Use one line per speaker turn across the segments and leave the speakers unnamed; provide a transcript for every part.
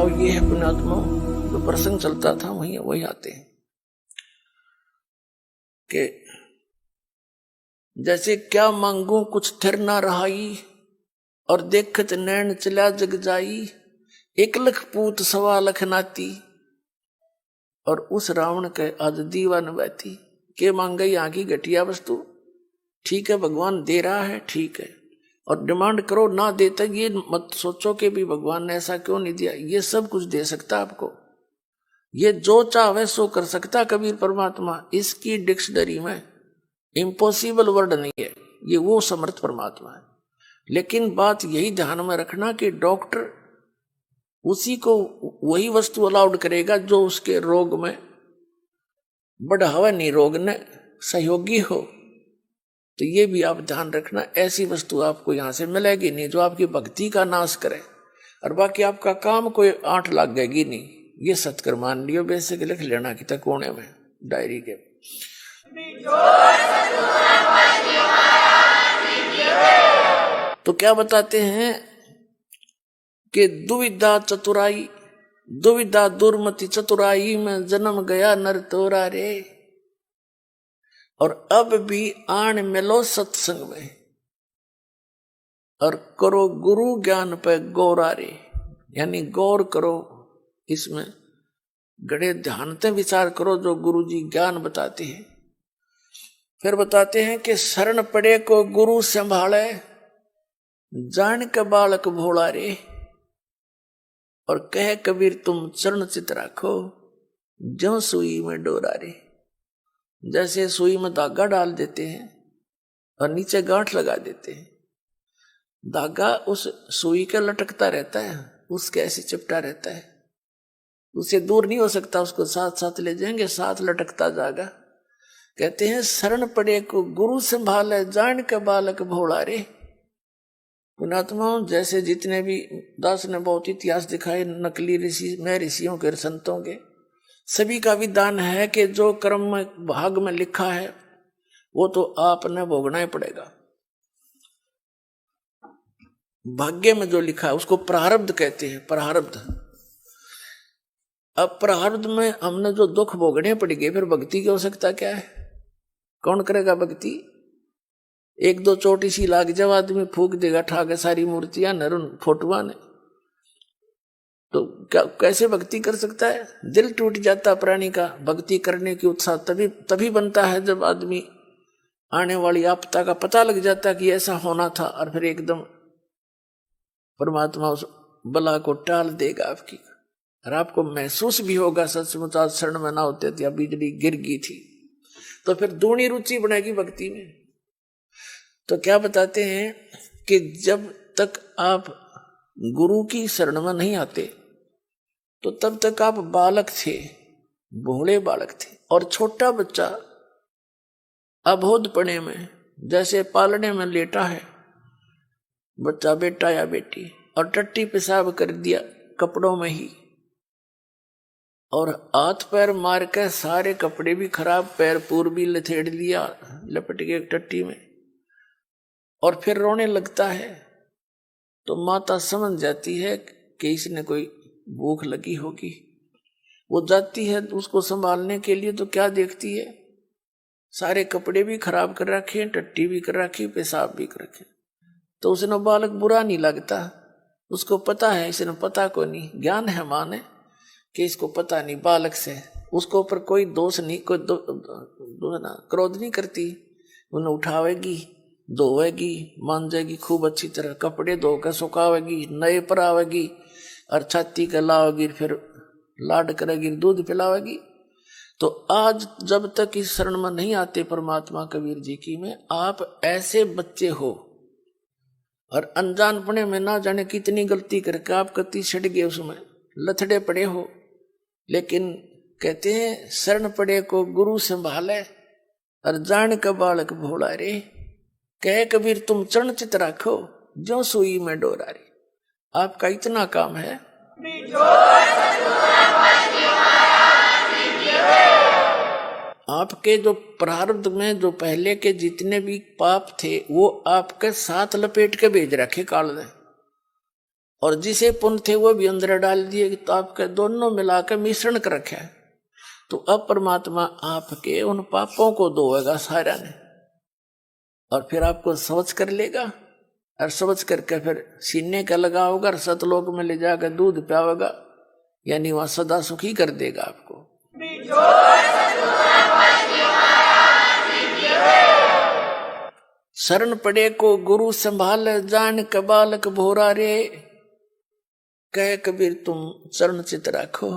भाव ये है पुण्यात्मा, जो प्रसंग चलता था वही आते हैं कि जैसे क्या मांगू कुछ थिर ना रहाई, और देखत नैन चला जग जाई, 1 लाख पूत 1.25 लाख नाती, और उस रावण के आज दीवान बैठी। के मांग गई यहाँ की घटिया वस्तु, ठीक है भगवान दे रहा है, ठीक है, और डिमांड करो, ना देता ये मत सोचो कि भी भगवान ने ऐसा क्यों नहीं दिया। ये सब कुछ दे सकता आपको, ये जो चाहे सो कर सकता कबीर परमात्मा। इसकी डिक्शनरी में इम्पॉसिबल वर्ड नहीं है, ये वो समर्थ परमात्मा है। लेकिन बात यही ध्यान में रखना कि डॉक्टर उसी को वही वस्तु अलाउड करेगा जो उसके रोग में बढ़ावा, नहीं रोग ने सहयोगी हो। तो ये भी आप ध्यान रखना, ऐसी वस्तु आपको यहां से मिलेगी नहीं जो आपकी भक्ति का नाश करे, और बाकी आपका काम कोई 8 लागेगी नहीं। ये सत्कर मान लियो, बेसिक लिख लेना कि तक कोने में डायरी के। तो क्या बताते हैं कि दुविधा चतुराई, दुविधा दुर्मति चतुराई में जन्म गया नर तोरा रे, और अब भी आन मिलो सत्संग में, और करो गुरु ज्ञान पे गौरा रे। यानी गौर करो, इसमें गड़े ध्यान से विचार करो जो गुरु जी ज्ञान बताते हैं। फिर बताते हैं कि शरण पड़े को गुरु संभाले, जान के बालक भोला रे, और कह कबीर तुम चरण चित राखो, ज्यों सुई में डोरा रे। जैसे सुई में धागा डाल देते हैं और नीचे गांठ लगा देते हैं, धागा उस सुई के लटकता रहता है, उसके ऐसे चिपटा रहता है, उससे दूर नहीं हो सकता, उसको साथ साथ ले जाएंगे, साथ लटकता जाएगा। कहते हैं शरण पड़े को गुरु संभाले, जान के बालक भोला रे। पुणात्माओं, जैसे जितने भी दास ने बहुत इतिहास दिखाए नकली ऋषि में, ऋषियों के संतों के, सभी का विधान है कि जो कर्म में भाग में लिखा है वो तो आपने भोगना ही पड़ेगा। भाग्य में जो लिखा है उसको प्रारब्ध कहते हैं, प्रारब्ध। अब प्रारब्ध में हमने जो दुख भोगने पड़ेंगे, फिर भक्ति की आवश्यकता क्या है? कौन करेगा भक्ति? 1-2 चोटी सी लाग जब आदमी फूक देगा ठाके सारी मूर्तियां नरुन फोटुआ ने, तो क्या कैसे भक्ति कर सकता है? दिल टूट जाता प्राणी का। भक्ति करने की उत्साह तभी बनता है जब आदमी आने वाली आपदा का पता लग जाता कि ऐसा होना था, और फिर एकदम परमात्मा उस बला को टाल देगा आपकी, और आपको महसूस भी होगा सचमुच आज शरण में ना होते थे, बिजली गिर गई थी। तो फिर दूनी रुचि बनेगी भक्ति में। तो क्या बताते हैं कि जब तक आप गुरु की शरण में नहीं आते तो तब तक आप बालक थे, भोले बालक थे। और छोटा बच्चा अबोधपने में जैसे पालने में लेटा है बच्चा, बेटा या बेटी, और टट्टी पेशाब कर दिया कपड़ों में ही, और हाथ पैर मार के सारे कपड़े भी खराब, पैर पूर भी लथेड़ लिया लपट के टट्टी में, और फिर रोने लगता है, तो माता समझ जाती है कि इसने कोई भूख लगी होगी। वो जाती है उसको संभालने के लिए, तो क्या देखती है? सारे कपड़े भी खराब कर रखे, टट्टी भी कर रखी, पेशाब भी कर रखे। तो उसने बालक बुरा नहीं लगता, उसको पता है, इसने पता को नहीं, ज्ञान है मां ने कि इसको पता नहीं, बालक से उसको ऊपर कोई दोष नहीं, कोई क्रोध नहीं करती। उन्हें उठावेगी, धोवेगी, मांजेगी खूब अच्छी तरह, कपड़े धोकर सुखावेगी, नए पर आवेगी, और छाती के लावेगी, फिर लाड करेगी, दूध पिलावेगी। तो आज जब तक इस शरण में नहीं आते परमात्मा कबीर जी की में, आप ऐसे बच्चे हो, और अनजानपने में ना जाने कितनी गलती करके आप कति छिड़ गए, उसमें लथड़े पड़े हो। लेकिन कहते हैं शरण पड़े को गुरु संभाले, और जान का बालक भोला रे, कह कबीर तुम चरण चित राखो, ज्यों सुई में डोरा रे। आपका इतना काम है। आपके जो प्रारब्ध में जो पहले के जितने भी पाप थे वो आपके साथ लपेट के भेज रखे काल ने, और जिसे पुण्य थे वो भी अंदर डाल दिए, तो आपके दोनों मिलाकर मिश्रण कर रखा है। तो अब परमात्मा आपके उन पापों को धोएगा सारा ने, और फिर आपको समझ कर लेगा, और समझ करके फिर सीने का लगाओगा और सतलोक में ले जाकर दूध पियावेगा, यानी वहां सदा सुखी कर देगा आपको। शरण पड़े को गुरु संभाल, जान के बालक भोरा रे, कह कबीर तुम चरण चित रखो।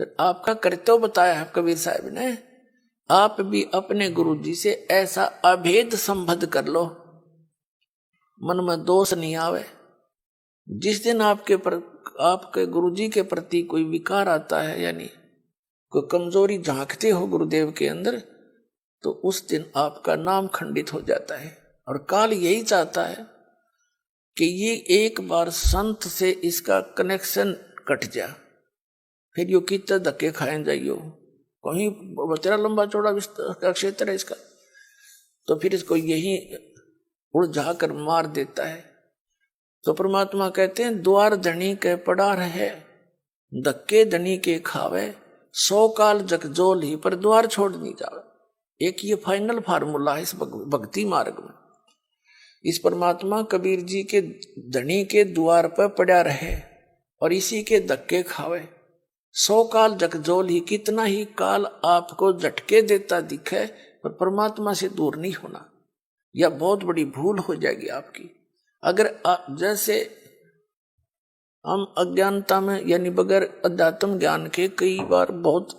फिर आपका कर्तव्य बताया है कबीर साहब ने, आप भी अपने गुरु जी से ऐसा अभेद संबंध कर लो, मन में दोष नहीं आवे। जिस दिन आपके गुरु जी के प्रति कोई विकार आता है, यानी कोई कमजोरी झांकते हो गुरुदेव के अंदर, तो उस दिन आपका नाम खंडित हो जाता है। और काल यही चाहता है कि ये एक बार संत से इसका कनेक्शन कट जा, फिर यो कितना धक्के खाए जाइयो, कहीं तेरा लंबा चौड़ा क्षेत्र है इसका, तो फिर इसको यही उलझा कर मार देता है। तो परमात्मा कहते हैं द्वार धनी के पड़ा रहे, धक्के धनी के खावे, 100 काल जगजोल ही पर द्वार छोड़ नहीं जावे। एक ये फाइनल फार्मूला है इस भक्ति मार्ग में। इस परमात्मा कबीर जी के धनी के द्वार पर पड़ा रहे और इसी के धक्के खावे, 100 काल जगजोल ही, कितना ही काल आपको झटके देता दिखे पर परमात्मा से दूर नहीं होना, यह बहुत बड़ी भूल हो जाएगी आपकी। अगर जैसे हम अज्ञानता में यानी बगैर अध्यात्म ज्ञान के कई बार बहुत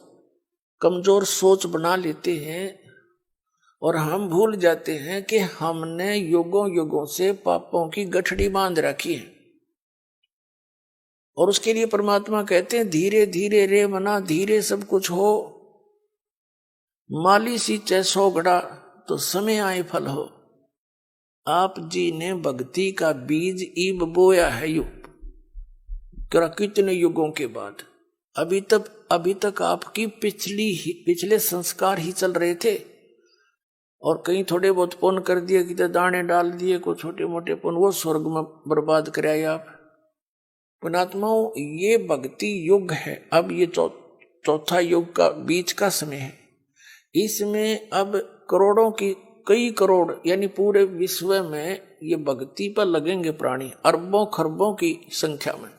कमजोर सोच बना लेते हैं और हम भूल जाते हैं कि हमने युगों युगों से पापों की गठड़ी बांध रखी है। और उसके लिए परमात्मा कहते हैं धीरे धीरे रे मना, धीरे सब कुछ हो, माली सी चैसो गड़ा तो समय आए फल हो। आप जी ने भक्ति का बीज ईब बोया है युग, कितने युगों के बाद, अभी तक आपकी पिछले संस्कार ही चल रहे थे, और कहीं थोड़े बहुत पुण्य कर दिए, कि दाने डाल दिए, को छोटे मोटे पुण्य, वो स्वर्ग में बर्बाद कराए आप। पुणात्माओं, ये भक्ति युग है, अब ये चौथा युग का बीच का समय है। इसमें अब कई करोड़ यानी पूरे विश्व में ये भक्ति पर लगेंगे प्राणी, अरबों खरबों की संख्या में।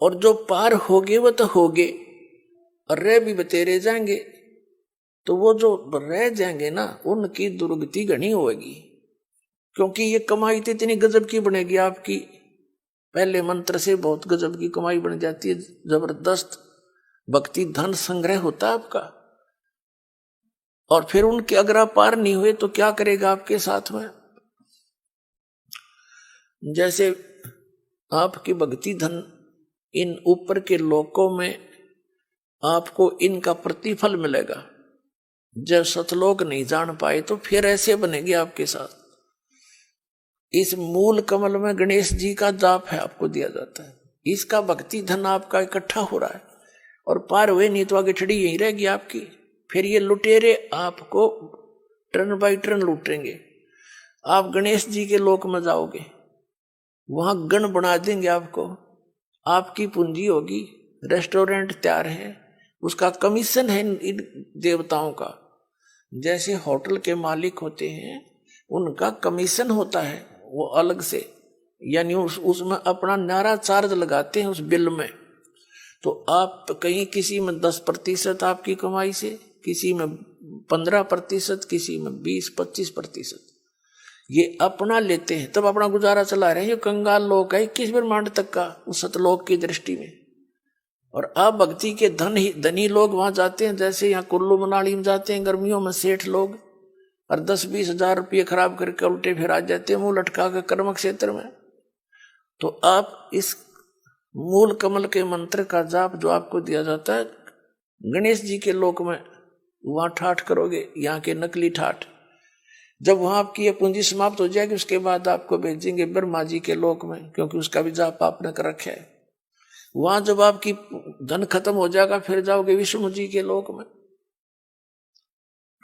और जो पार होगे वो तो होगे, और रह भी बतेरे जाएंगे, तो वो जो रह जाएंगे ना, उनकी दुर्गति घनी होगी, क्योंकि ये कमाई तो इतनी गजब की बनेगी आपकी, पहले मंत्र से बहुत गजब की कमाई बन जाती है, जबरदस्त भक्ति धन संग्रह होता है आपका। और फिर उनके अगर आप पार नहीं हुए तो क्या करेगा आपके साथ में। जैसे आपकी भक्ति धन इन ऊपर के लोकों में आपको इनका प्रतिफल मिलेगा, जब सतलोक नहीं जान पाए तो फिर ऐसे बनेगी आपके साथ। इस मूल कमल में गणेश जी का जाप है, आपको दिया जाता है, इसका भक्ति धन आपका इकट्ठा हो रहा है, और पार हुए नहीं तो आगे छड़ी यही रहेगी आपकी। फिर ये लुटेरे आपको टर्न बाई टर्न लूटेंगे। आप गणेश जी के लोक में जाओगे, वहां गण बना देंगे आपको, आपकी पूंजी होगी, रेस्टोरेंट तैयार है, उसका कमीशन है इन देवताओं का। जैसे होटल के मालिक होते हैं उनका कमीशन होता है वो अलग से, यानी उसमें अपना नारा चार्ज लगाते हैं उस बिल में। तो आप कहीं किसी में 10% आपकी कमाई से, किसी में 15%, किसी में 20-25% ये अपना लेते हैं, तब अपना गुजारा चला रहे हैं। ये कंगाल लोग है 21 ब्रह्मांड तक का उस सतलोक की दृष्टि में। और आप भक्ति के धनी लोग वहां जाते हैं, जैसे यहाँ कुल्लू मनाली में जाते हैं गर्मियों में सेठ लोग, और 10-20 हजार रुपये खराब करके उल्टे फिर आ जाते हैं मुंह लटका के कर्म क्षेत्र में। तो आप इस मूल कमल के मंत्र का जाप जो आपको दिया जाता है गणेश जी के लोक में, वहां ठाठ करोगे, यहाँ के नकली ठाठ। जब वहां आपकी ये पूंजी समाप्त हो जाएगी उसके बाद आपको भेजेंगे ब्रह्मा जी के लोक में, क्योंकि उसका भी जाप आपने कर रखा है। वहां जब आपकी धन खत्म हो जाएगा फिर जाओगे विष्णु जी के लोक में,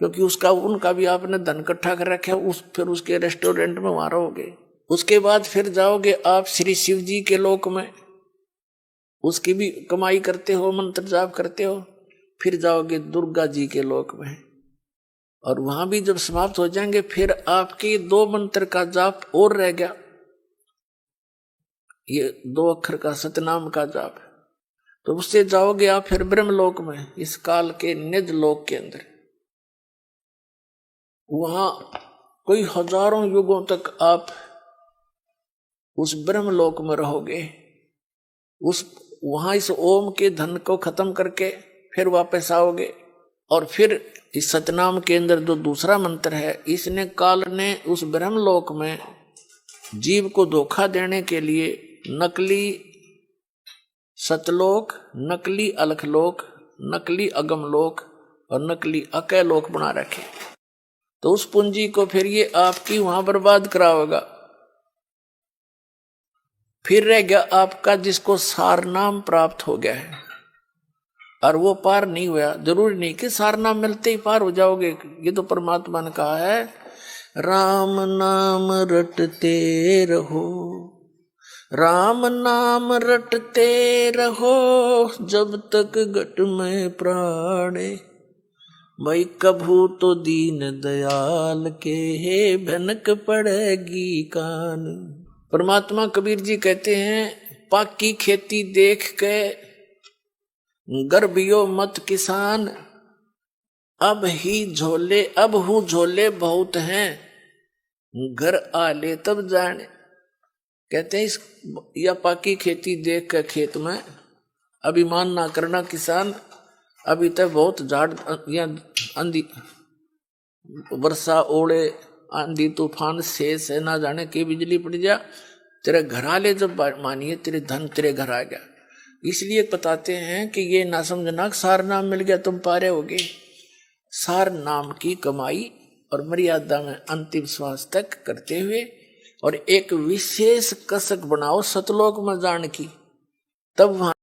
क्योंकि उनका भी आपने धन इकट्ठा कर रखा है, फिर उसके रेस्टोरेंट में वहां रहोगे। उसके बाद फिर जाओगे आप श्री शिव जी के लोक में, उसकी भी कमाई करते हो, मंत्र जाप करते हो। फिर जाओगे दुर्गा जी के लोक में, और वहां भी जब समाप्त हो जाएंगे फिर आपके 2 मंत्र का जाप और रह गया, ये 2 अक्षर का सतनाम का जाप, तो उससे जाओगे आप फिर ब्रह्मलोक में, इस काल के निज लोक के अंदर। वहां कोई हजारों युगों तक आप उस ब्रह्मलोक में रहोगे। वहां इस ओम के धन को खत्म करके फिर वापस आओगे, और फिर इस सतनाम के अंदर जो दूसरा मंत्र है, इसने काल ने उस ब्रह्मलोक में जीव को धोखा देने के लिए नकली सतलोक, नकली अलखलोक, नकली अगमलोक और नकली अकैलोक बना रखे। तो उस पूंजी को फिर ये आपकी वहां बर्बाद करावेगा। फिर रह गया आपका जिसको सार नाम प्राप्त हो गया है और वो पार नहीं हुआ। जरूरी नहीं कि सार नाम मिलते ही पार हो जाओगे, ये तो परमात्मा ने कहा है, राम नाम रटते रहो, राम नाम रटते रहो, जब तक घट में प्राणे, भाई कभू तो दीन दयाल के भनक पड़ेगी कान। परमात्मा कबीर जी कहते हैं, पाकी खेती देख के गर्भियो मत किसान, अब हूँ झोले बहुत हैं, घर आले तब जाने। कहते हैं इस या पाकी खेती देख के खेत में अभिमान ना करना किसान, अभी तक बहुत झाड़ या आंधी वर्षा ओले आंधी तूफान शेष है, ना जाने की बिजली पड़ जा, तेरे घर आले जब मानिए तेरे धन तेरे घर आ गया। इसलिए बताते हैं कि ये ना समझना सार नाम मिल गया तुम पारे होगे। सार नाम की कमाई और मर्यादा में अंतिम श्वास तक करते हुए, और एक विशेष कसक बनाओ सतलोक में जान की, तब वहां